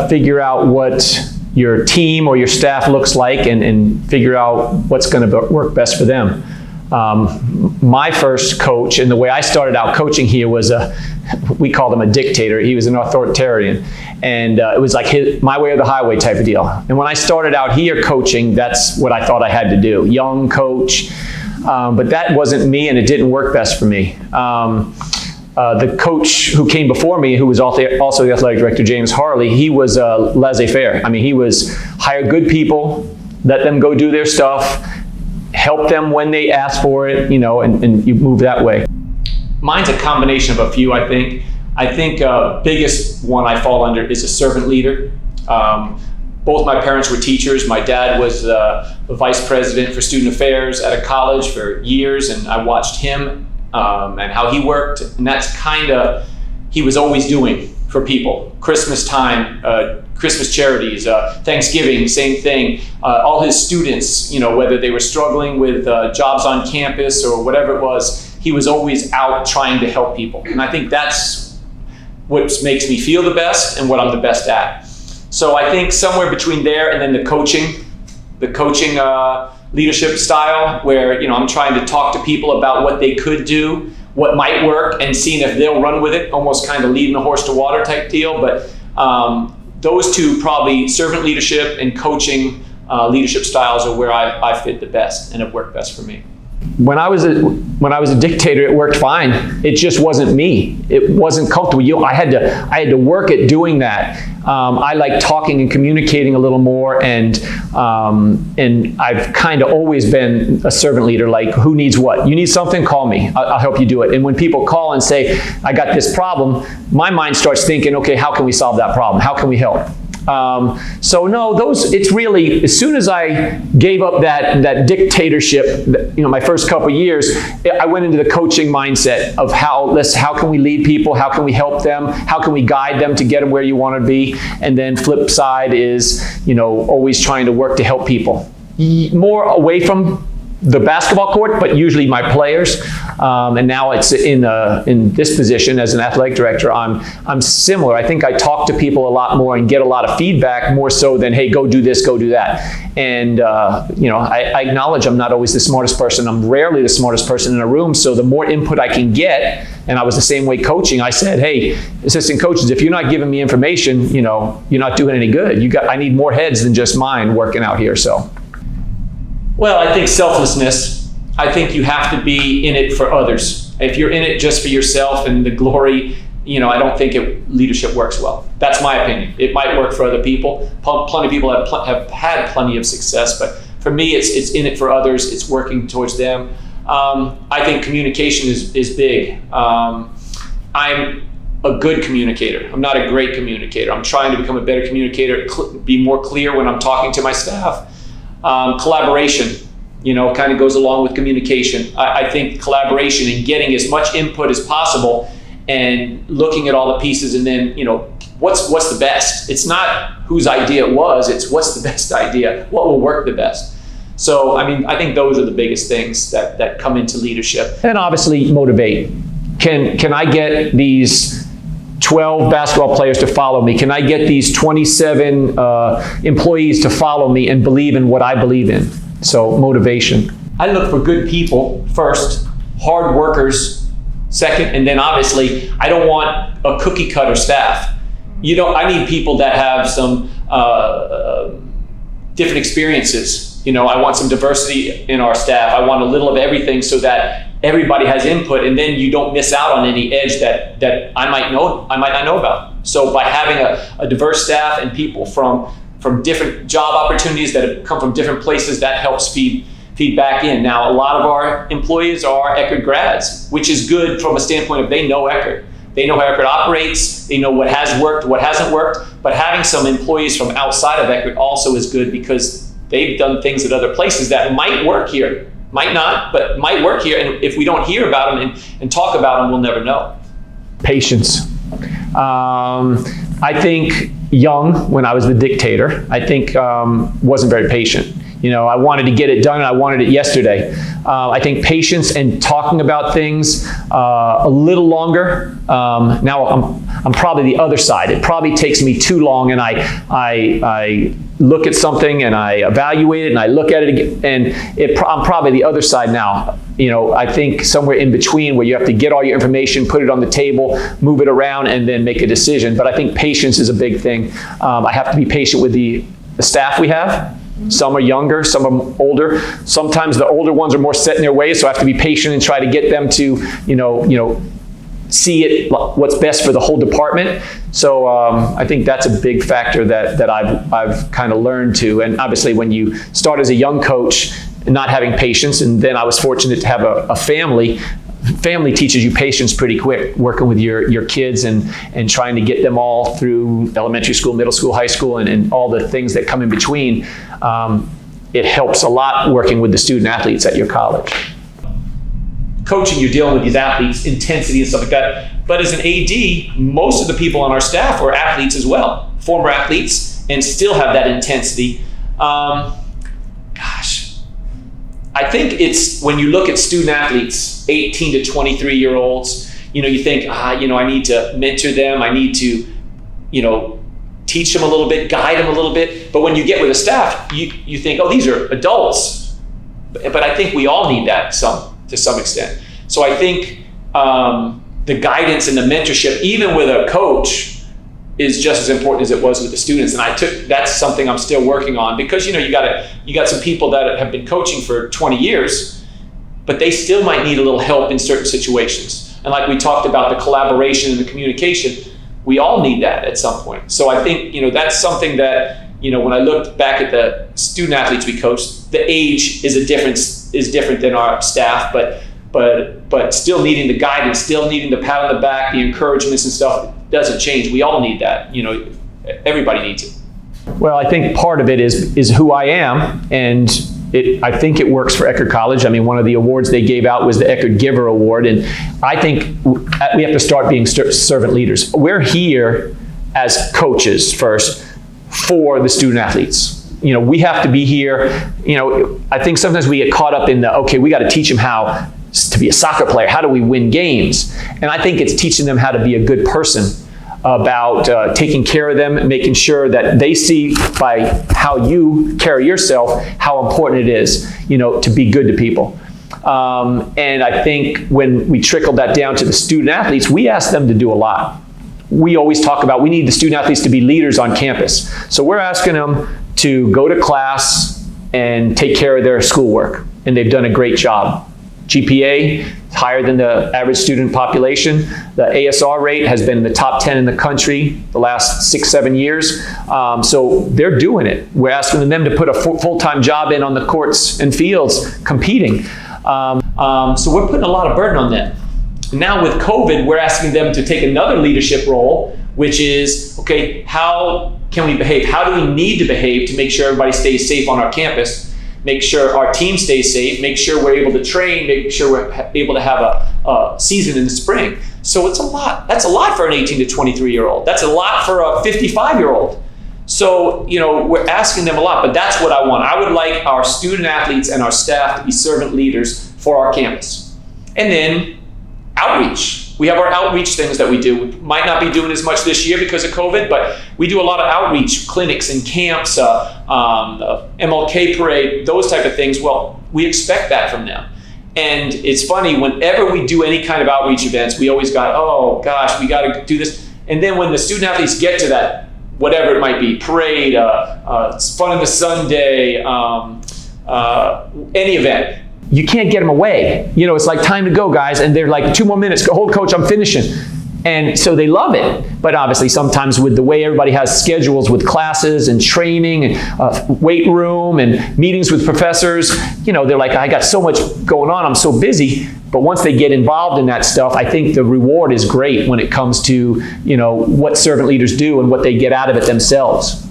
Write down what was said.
to figure out what your team or your staff looks like and figure out what's going to work best for them. My first coach, and the way I started out coaching here was we called him a dictator. He was an authoritarian. And it was like my way or the highway type of deal. And when I started out here coaching, that's what I thought I had to do. Young coach, but that wasn't me, and it didn't work best for me. The coach who came before me, who was also the athletic director, James Harley, he was laissez-faire. I mean, he was hire good people, let them go do their stuff, help them when they ask for it, and you move that way. Mine's a combination of a few, I think. I think biggest one I fall under is a servant leader. Both my parents were teachers. My dad was the vice president for student affairs at a college for years, and I watched him and how he worked. And that's he was always doing for people. Christmas time, Christmas charities, Thanksgiving, same thing. All his students, whether they were struggling with jobs on campus or whatever it was, he was always out trying to help people. And I think that's what makes me feel the best and what I'm the best at. So I think somewhere between there and then the coaching leadership style, where I'm trying to talk to people about what they could do, what might work, and seeing if they'll run with it, almost kind of leading a horse to water type deal. But those two, probably servant leadership and coaching leadership styles, are where I fit the best and have worked best for me. When I was a dictator, it worked fine. It just wasn't me. It wasn't comfortable. I had to work at doing that. I like talking and communicating a little more, and I've kind of always been a servant leader. Like, who needs what? You need something? Call me. I'll help you do it. And when people call and say, I got this problem, my mind starts thinking, okay, how can we solve that problem? How can we help? So no, it's really, as soon as I gave up that dictatorship, my first couple of years, I went into the coaching mindset of how can we lead people? How can we help them? How can we guide them to get them where you want to be? And then flip side is, always trying to work to help people. More away from the basketball court, but usually my players. And now it's in this position as an athletic director, I'm similar. I think I talk to people a lot more and get a lot of feedback, more so than, hey, go do this, go do that. And I acknowledge I'm not always the smartest person. I'm rarely the smartest person in a room. So the more input I can get, and I was the same way coaching. I said, hey, assistant coaches, if you're not giving me information, you're not doing any good. I need more heads than just mine working out here. So. Well, I think selflessness. I think you have to be in it for others. If you're in it just for yourself and the glory, I don't think leadership works well. That's my opinion. It might work for other people. Plenty of people have had plenty of success, but for me, it's in it for others. It's working towards them. I think communication is big. I'm a good communicator. I'm not a great communicator. I'm trying to become a better communicator, be more clear when I'm talking to my staff. Collaboration, kind of goes along with communication. I think collaboration and getting as much input as possible and looking at all the pieces, and then, what's the best? It's not whose idea it was, it's what's the best idea, what will work the best. So, I think those are the biggest things that come into leadership. And obviously motivate. Can I get these 12 basketball players to follow me? Can I get these 27 employees to follow me and believe in what I believe in? So motivation. I look for good people first, hard workers second, and then obviously I don't want a cookie cutter staff. I need people that have some different experiences. I want some diversity in our staff. I want a little of everything so that everybody has input, and then you don't miss out on any edge that I might not know about. So by having a diverse staff and people from different job opportunities that have come from different places, that helps feed back in. Now, a lot of our employees are Eckerd grads, which is good from a standpoint of they know Eckerd. They know how Eckerd operates, they know what has worked, what hasn't worked, but having some employees from outside of Eckerd also is good because they've done things at other places that might work here. Might not, but might work here. And if we don't hear about them and talk about them, we'll never know. Patience. I think young, when I was the dictator, I think wasn't very patient. I wanted to get it done and I wanted it yesterday. I think patience and talking about things a little longer. Now I'm probably the other side. It probably takes me too long, and I look at something and I evaluate it and I look at it again, and I'm probably the other side now. I think somewhere in between, where you have to get all your information, put it on the table, move it around, and then make a decision. But I think patience is a big thing. I have to be patient with the staff we have. Some are younger, some are older. Sometimes the older ones are more set in their ways, so I have to be patient and try to get them to, see it what's best for the whole department. So I think that's a big factor that I've kind of learned to. And obviously, when you start as a young coach, not having patience, and then I was fortunate to have a family. Family teaches you patience pretty quick, working with your kids and trying to get them all through elementary school, middle school, high school, and all the things that come in between. It helps a lot working with the student athletes at your college. Coaching, you're dealing with these athletes, intensity and stuff like that. But as an AD, most of the people on our staff are athletes as well, former athletes, and still have that intensity. I think it's when you look at student athletes, 18 to 23-year-olds, you think, I need to mentor them. I need to, teach them a little bit, guide them a little bit. But when you get with a staff, you think, oh, these are adults. But I think we all need that to some extent. So I think the guidance and the mentorship, even with a coach, is just as important as it was with the students. And that's something I'm still working on, because you got some people that have been coaching for 20 years, but they still might need a little help in certain situations. And like we talked about, the collaboration and the communication, we all need that at some point. So I think that's something that when I looked back at the student athletes we coached, the age is different than our staff, but still needing the guidance, still needing the pat on the back, the encouragements and stuff doesn't change. We all need that. Everybody needs it. Well, I think part of it is who I am, and I think it works for Eckerd College. I mean, one of the awards they gave out was the Eckerd Giver Award, and I think we have to start being servant leaders. We're here as coaches first for the student athletes. We have to be here. I think sometimes we get caught up in we got to teach them how to be a soccer player. How do we win games? And I think it's teaching them how to be a good person, about taking care of them, making sure that they see by how you carry yourself how important it is, to be good to people. And I think when we trickle that down to the student athletes, we ask them to do a lot. We always talk about we need the student athletes to be leaders on campus. So we're asking them to go to class and take care of their schoolwork, and they've done a great job. GPA higher than the average student population. The ASR rate has been in the top 10 in the country the last 6-7 years. So they're doing it. We're asking them to put a full-time job in on the courts and fields competing. So we're putting a lot of burden on them. Now with COVID, we're asking them to take another leadership role, which is, how can we behave? How do we need to behave to make sure everybody stays safe on our campus? Make sure our team stays safe, make sure we're able to train, make sure we're able to have a season in the spring. So it's a lot. That's a lot for an 18 to 23-year-old. That's a lot for a 55-year-old. So, we're asking them a lot, but that's what I want. I would like our student athletes and our staff to be servant leaders for our campus. And then outreach. We have our outreach things that we do. We might not be doing as much this year because of COVID, but we do a lot of outreach clinics and camps, MLK parade, those type of things. Well, we expect that from them. And it's funny, whenever we do any kind of outreach events, we always got, oh gosh, we got to do this. And then when the student athletes get to that, whatever it might be, parade, fun in the Sunday, any event, you can't get them away. It's like, time to go, guys. And they're like, 2 more minutes. Go, hold, coach, I'm finishing. And so they love it. But obviously, sometimes with the way everybody has schedules with classes and training and weight room and meetings with professors, they're like, I got so much going on. I'm so busy. But once they get involved in that stuff, I think the reward is great when it comes to, what servant leaders do and what they get out of it themselves.